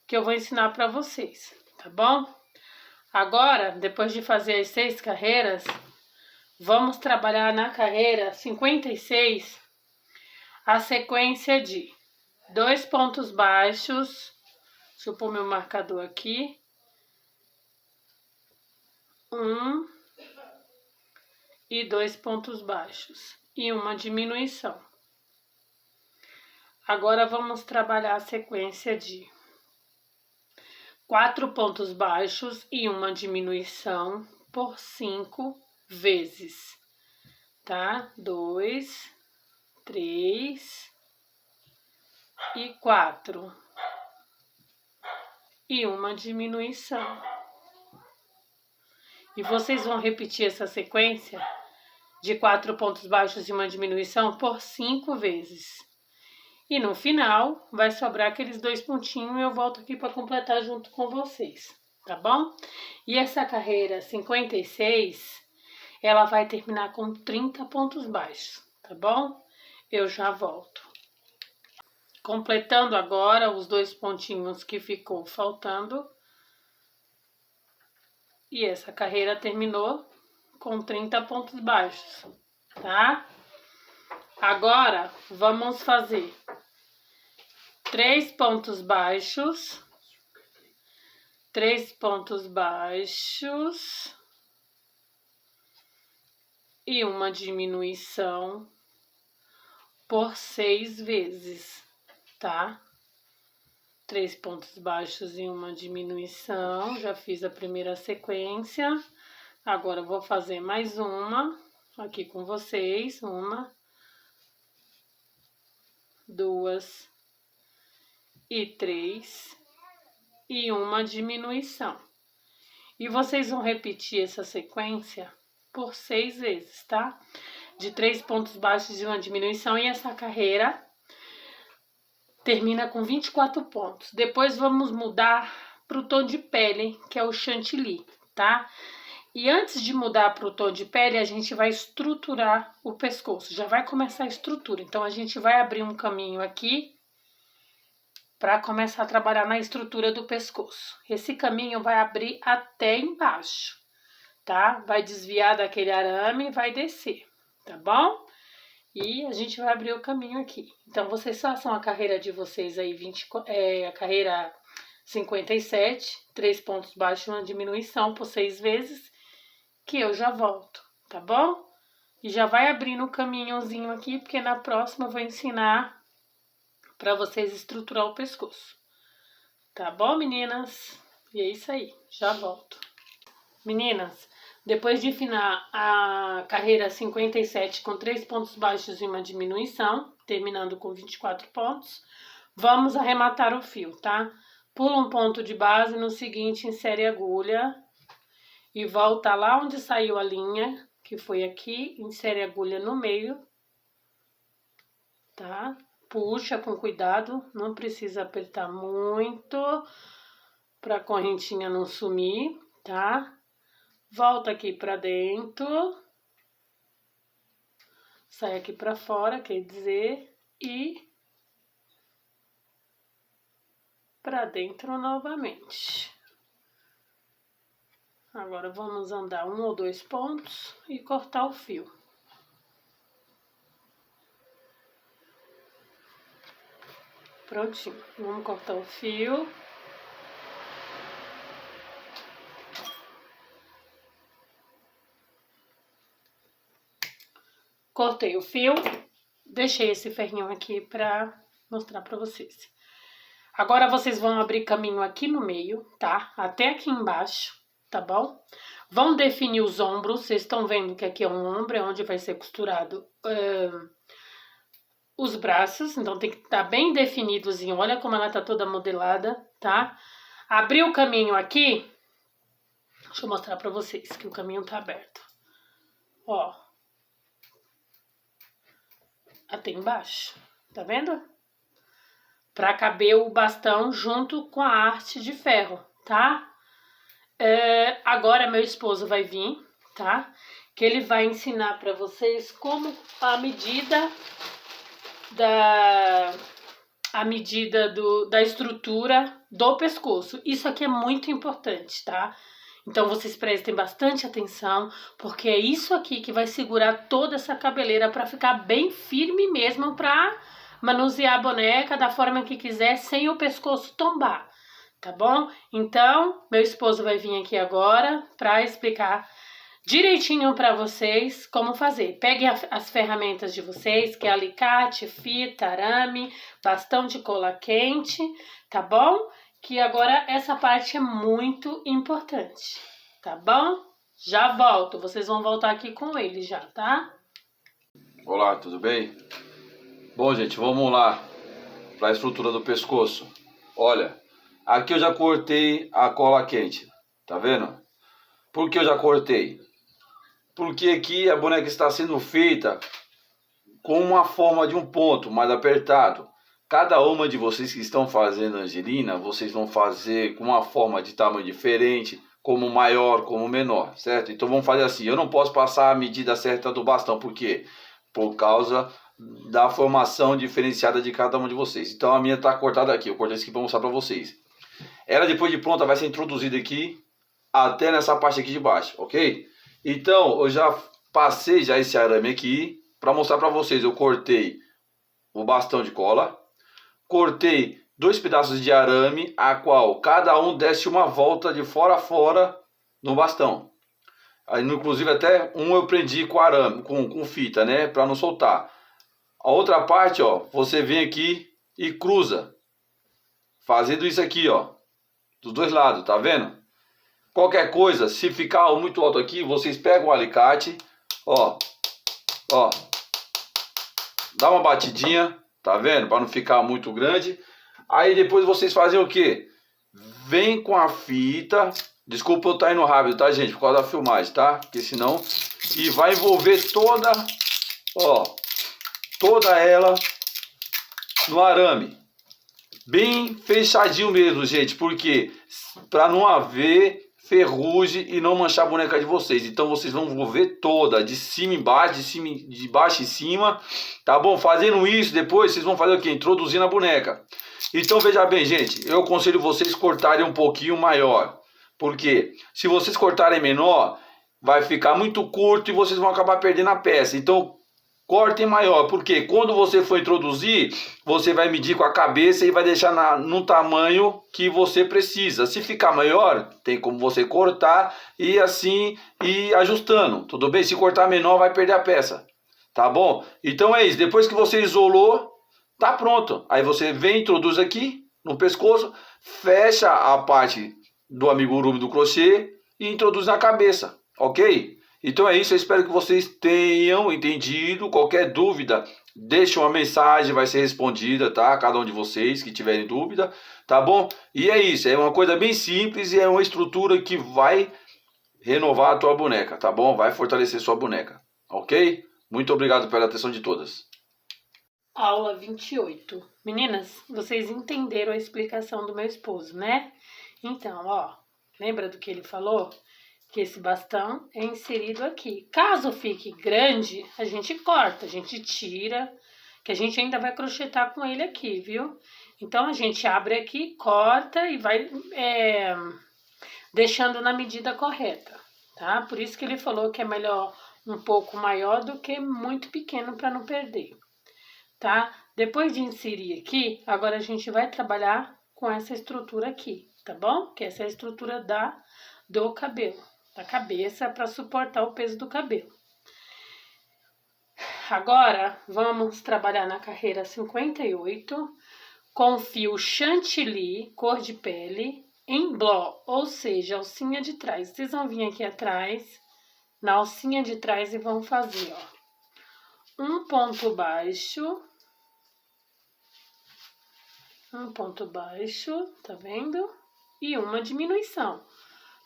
que eu vou ensinar para vocês, tá bom? Agora, depois de fazer as 6 carreiras, vamos trabalhar na carreira 56 a sequência de 2 pontos baixos. Deixa eu pôr meu marcador aqui. 1 e 2 pontos baixos e uma diminuição. Agora vamos trabalhar a sequência de 4 pontos baixos e uma diminuição por 5 vezes, tá? 2, 3 e 4 e uma diminuição. E vocês vão repetir essa sequência de 4 pontos baixos e uma diminuição por 5 vezes. E no final vai sobrar aqueles 2 pontinhos e eu volto aqui para completar junto com vocês, tá bom? E essa carreira 56, ela vai terminar com 30 pontos baixos, tá bom? Eu já volto. Completando agora os 2 pontinhos que ficou faltando. E essa carreira terminou com 30 pontos baixos, tá? Agora, vamos fazer 3 pontos baixos, 3 pontos baixos e uma diminuição por 6 vezes, tá? 3 pontos baixos e uma diminuição. Já fiz a primeira sequência. Agora eu vou fazer mais uma aqui com vocês. 1, 2 e 3 e uma diminuição. E vocês vão repetir essa sequência por 6 vezes, tá? De 3 pontos baixos e uma diminuição. E essa carreira termina com 24 pontos. Depois vamos mudar para o tom de pele, que é o chantilly, tá? E antes de mudar para o tom de pele, a gente vai estruturar o pescoço. Já vai começar a estrutura. Então, a gente vai abrir um caminho aqui para começar a trabalhar na estrutura do pescoço. Esse caminho vai abrir até embaixo, tá? Vai desviar daquele arame e vai descer, tá bom? E a gente vai abrir o caminho aqui. Então, vocês façam a carreira de vocês aí, a carreira 57, 3 pontos baixos, uma diminuição por 6 vezes, que eu já volto, tá bom? E já vai abrindo o caminhozinho aqui, porque na próxima eu vou ensinar para vocês estruturar o pescoço. Tá bom, meninas? E é isso aí, já volto. Meninas, depois de finar a carreira 57 com 3 pontos baixos e uma diminuição, terminando com 24 pontos, vamos arrematar o fio, tá? Pula um ponto de base, no seguinte insere a agulha e volta lá onde saiu a linha, que foi aqui, insere a agulha no meio, tá? Puxa com cuidado, não precisa apertar muito para a correntinha não sumir, tá? Volta aqui para dentro, sai aqui para fora, quer dizer, e para dentro novamente. Agora vamos andar 1 ou 2 pontos e cortar o fio. Prontinho, vamos cortar o fio. Cortei o fio, deixei esse ferrinho aqui para mostrar para vocês. Agora vocês vão abrir caminho aqui no meio, tá? Até aqui embaixo, tá bom? Vão definir os ombros, vocês estão vendo que aqui é um ombro, é onde vai ser costurado os braços, então tem que estar bem definidozinho. Olha como ela tá toda modelada, tá? Abri o caminho aqui, deixa eu mostrar pra vocês que o caminho tá aberto. Ó, até embaixo, tá vendo? Pra caber o bastão junto com a arte de ferro, tá? Agora meu esposo vai vir, tá? Que ele vai ensinar pra vocês como a medida da estrutura do pescoço. Isso aqui é muito importante, tá? Então vocês prestem bastante atenção, porque é isso aqui que vai segurar toda essa cabeleira para ficar bem firme mesmo, para manusear a boneca da forma que quiser, sem o pescoço tombar, tá bom? Então, meu esposo vai vir aqui agora para explicar direitinho para vocês como fazer. Peguem as ferramentas de vocês, que é alicate, fita, arame, bastão de cola quente, tá bom? Que agora essa parte é muito importante, tá bom? Já volto, vocês vão voltar aqui com ele já, tá? Olá, tudo bem? Bom, gente, vamos lá para a estrutura do pescoço. Olha, aqui eu já cortei a cola quente, tá vendo? Por que eu já cortei? Porque aqui a boneca está sendo feita com uma forma de um ponto mais apertado. Cada uma de vocês que estão fazendo Angelina, vocês vão fazer com uma forma de tamanho diferente, como maior, como menor, certo? Então vamos fazer assim, eu não posso passar a medida certa do bastão, por quê? Por causa da formação diferenciada de cada uma de vocês. Então a minha está cortada aqui, eu cortei isso aqui para mostrar para vocês. Ela depois de pronta vai ser introduzida aqui, até nessa parte aqui de baixo, ok? Então, eu já passei já esse arame aqui, para mostrar para vocês, eu cortei o bastão de cola, cortei 2 pedaços de arame, a qual cada um desce uma volta de fora a fora no bastão. Aí, inclusive, até um eu prendi com arame, com fita, né, para não soltar. A outra parte, ó, você vem aqui e cruza, fazendo isso aqui, ó, dos dois lados, tá vendo? Qualquer coisa, se ficar muito alto aqui, vocês pegam o alicate, ó, dá uma batidinha, tá vendo? Para não ficar muito grande. Aí depois vocês fazem o quê? Vem com a fita, desculpa eu estar indo rápido, tá, gente? Por causa da filmagem, tá? Porque senão... E vai envolver toda, ó, toda ela no arame. Bem fechadinho mesmo, gente, porque para não haver ferrugem e não manchar a boneca de vocês. Então vocês vão envolver toda, de cima embaixo, de baixo em cima, tá bom? Fazendo isso, depois vocês vão fazer o quê? Introduzindo a boneca. Então veja bem, gente, eu aconselho vocês cortarem um pouquinho maior. Porque se vocês cortarem menor, vai ficar muito curto e vocês vão acabar perdendo a peça. Então, cortem maior, porque quando você for introduzir, você vai medir com a cabeça e vai deixar no tamanho que você precisa. Se ficar maior, tem como você cortar e assim ir ajustando, tudo bem? Se cortar menor, vai perder a peça, tá bom? Então é isso, depois que você isolou, tá pronto. Aí você vem, introduz aqui no pescoço, fecha a parte do amigurumi do crochê e introduz na cabeça, ok? Então é isso, eu espero que vocês tenham entendido. Qualquer dúvida, deixe uma mensagem, vai ser respondida, tá? Cada um de vocês que tiverem dúvida, tá bom? E é isso, é uma coisa bem simples e é uma estrutura que vai renovar a tua boneca, tá bom? Vai fortalecer sua boneca, ok? Muito obrigado pela atenção de todas. Aula 28. Meninas, vocês entenderam a explicação do meu esposo, né? Então, ó, lembra do que ele falou? Que esse bastão é inserido aqui. Caso fique grande, a gente corta, a gente tira, que a gente ainda vai crochetar com ele aqui, viu? Então, a gente abre aqui, corta e vai deixando na medida correta, tá? Por isso que ele falou que é melhor um pouco maior do que muito pequeno para não perder, tá? Depois de inserir aqui, agora a gente vai trabalhar com essa estrutura aqui, tá bom? Que essa é a estrutura do cabelo, da cabeça, para suportar o peso do cabelo. Agora, vamos trabalhar na carreira 58 com fio chantilly, cor de pele, em bló, ou seja, alcinha de trás. Vocês vão vir aqui atrás, na alcinha de trás e vão fazer, ó, um ponto baixo, tá vendo? E uma diminuição.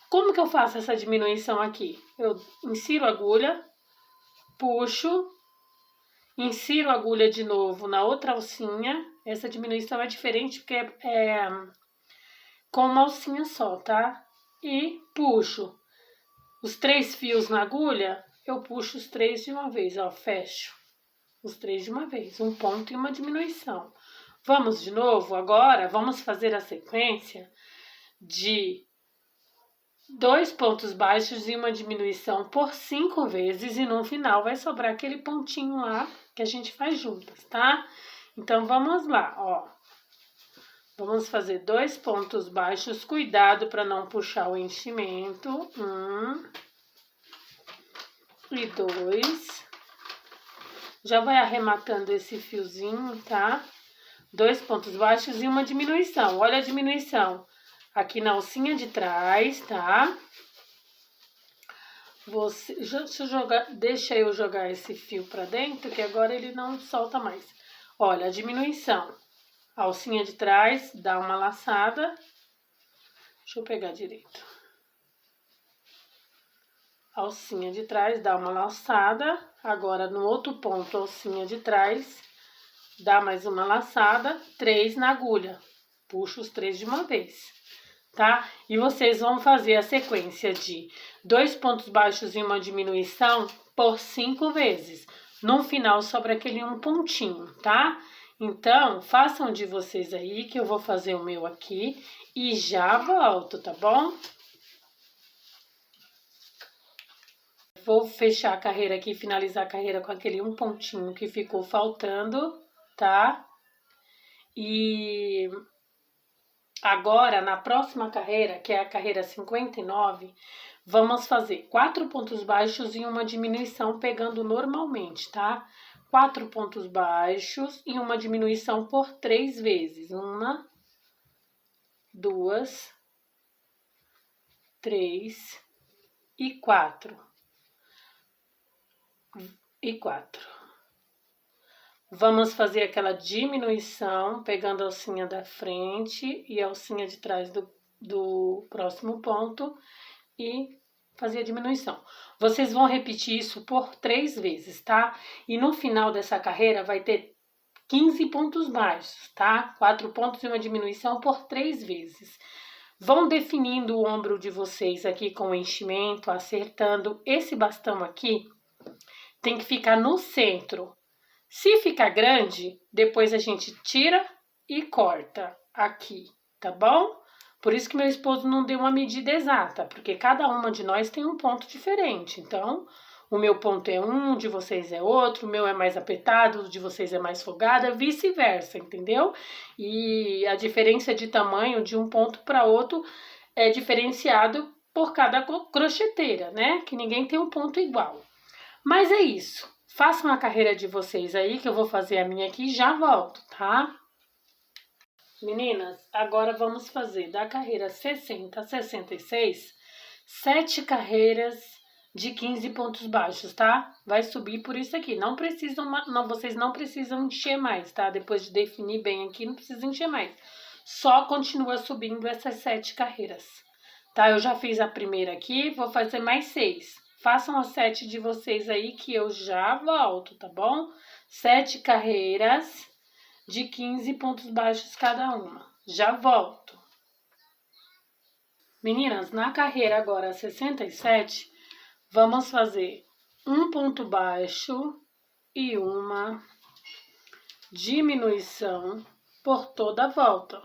Como que eu faço essa diminuição aqui? Eu insiro a agulha, puxo, insiro a agulha de novo na outra alcinha. Essa diminuição é diferente porque é com uma alcinha só, tá? E puxo os 3 fios na agulha, eu puxo os 3 de uma vez, ó, fecho os 3 de uma vez, um ponto e uma diminuição. Vamos de novo? Agora, vamos fazer a sequência de 2 pontos baixos e uma diminuição por 5 vezes e no final vai sobrar aquele pontinho lá que a gente faz juntas, tá? Então, vamos lá, ó. Vamos fazer 2 pontos baixos, cuidado para não puxar o enchimento. 1 e 2. Já vai arrematando esse fiozinho, tá? 2 pontos baixos e uma diminuição. Olha a diminuição. Aqui na alcinha de trás, tá? Deixa eu jogar esse fio pra dentro, que agora ele não solta mais. Olha, a diminuição. A alcinha de trás, dá uma laçada. Deixa eu pegar direito. Alcinha de trás, dá uma laçada. Agora, no outro ponto, alcinha de trás, dá mais uma laçada. 3 na agulha. Puxa os 3 de uma vez, tá? E vocês vão fazer a sequência de 2 pontos baixos e uma diminuição por 5 vezes. No final, sobra aquele um pontinho, tá? Então, façam de vocês aí, que eu vou fazer o meu aqui e já volto, tá bom? Vou fechar a carreira aqui, finalizar a carreira com aquele um pontinho que ficou faltando, tá? E agora, na próxima carreira, que é a carreira 59, vamos fazer 4 pontos baixos e uma diminuição pegando normalmente, tá? 4 pontos baixos e uma diminuição por 3 vezes. 1, 2, 3 e 4. Vamos fazer aquela diminuição, pegando a alcinha da frente e a alcinha de trás do próximo ponto e fazer a diminuição. Vocês vão repetir isso por 3 vezes, tá? E no final dessa carreira vai ter 15 pontos baixos, tá? 4 pontos e uma diminuição por 3 vezes. Vão definindo o ombro de vocês aqui com o enchimento, acertando. Esse bastão aqui tem que ficar no centro. Se ficar grande, depois a gente tira e corta aqui, tá bom? Por isso que meu esposo não deu uma medida exata, porque cada uma de nós tem um ponto diferente. Então, o meu ponto é um, o de vocês é outro, o meu é mais apertado, o de vocês é mais folgado, vice-versa, entendeu? E a diferença de tamanho de um ponto para outro é diferenciado por cada crocheteira, né? Que ninguém tem um ponto igual. Mas é isso. Façam a carreira de vocês aí, que eu vou fazer a minha aqui e já volto, tá? Meninas, agora vamos fazer da carreira 60 a 66, 7 carreiras de 15 pontos baixos, tá? Vai subir por isso aqui. Não precisam, vocês não precisam encher mais, tá? Depois de definir bem aqui, não precisa encher mais. Só continua subindo essas 7 carreiras, tá? Eu já fiz a primeira aqui, vou fazer mais 6. Façam as 7 de vocês aí que eu já volto, tá bom? 7 carreiras de 15 pontos baixos cada uma. Já volto. Meninas, na carreira agora 67, vamos fazer um ponto baixo e uma diminuição por toda a volta,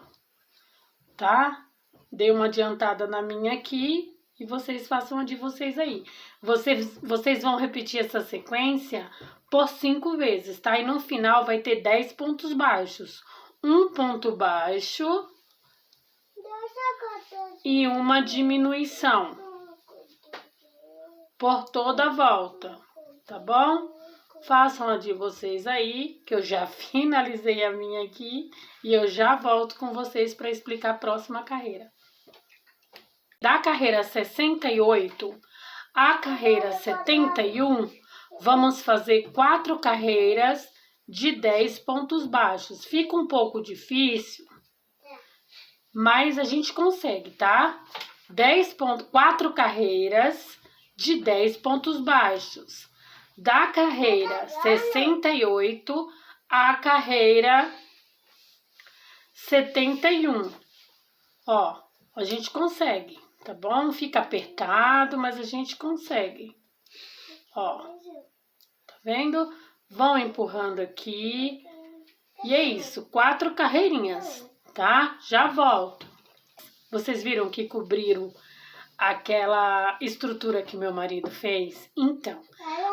tá? Dei uma adiantada na minha aqui e vocês façam a de vocês aí. Vocês vão repetir essa sequência por 5 vezes, tá? E no final vai ter 10 pontos baixos. Um ponto baixo e uma diminuição por toda a volta, tá bom? Façam a de vocês aí, que eu já finalizei a minha aqui e eu já volto com vocês para explicar a próxima carreira. Da carreira 68 à carreira 71, vamos fazer 4 carreiras de 10 pontos baixos. Fica um pouco difícil, mas a gente consegue, tá? 4 carreiras de 10 pontos baixos. Da carreira 68 à carreira 71. Ó, a gente consegue, tá bom? Fica apertado, mas a gente consegue. Ó, tá vendo? Vão empurrando aqui. E é isso, 4 carreirinhas, tá? Já volto. Vocês viram que cobriram aquela estrutura que meu marido fez? Então,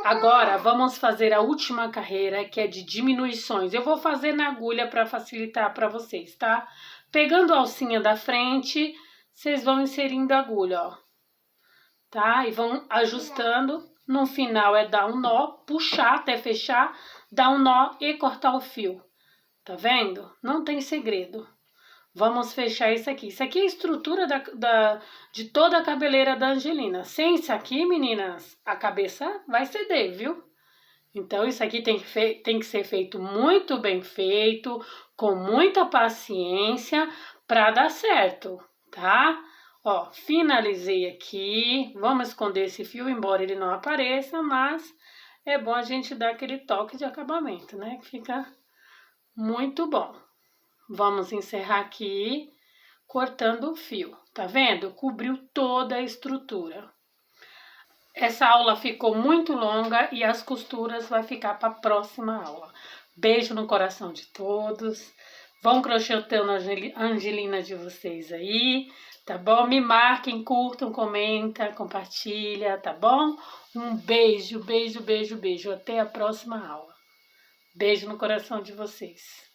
agora vamos fazer a última carreira, que é de diminuições. Eu vou fazer na agulha para facilitar para vocês, tá? Pegando a alcinha da frente, vocês vão inserindo a agulha, ó. Tá? E vão ajustando. No final é dar um nó, puxar até fechar, dar um nó e cortar o fio. Tá vendo? Não tem segredo. Vamos fechar isso aqui. Isso aqui é a estrutura de toda a cabeleira da Angelina. Sem isso aqui, meninas, a cabeça vai ceder, viu? Então, isso aqui tem que ser feito muito bem feito, com muita paciência, para dar certo, tá? Ó, finalizei aqui. Vamos esconder esse fio, embora ele não apareça, mas é bom a gente dar aquele toque de acabamento, né? Que fica muito bom. Vamos encerrar aqui, cortando o fio. Tá vendo? Cobriu toda a estrutura. Essa aula ficou muito longa e as costuras vai ficar para a próxima aula. Beijo no coração de todos. Vão crochetando a Angelina de vocês aí, tá bom? Me marquem, curtam, comenta, compartilha, tá bom? Um beijo, beijo, beijo, beijo. Até a próxima aula. Beijo no coração de vocês.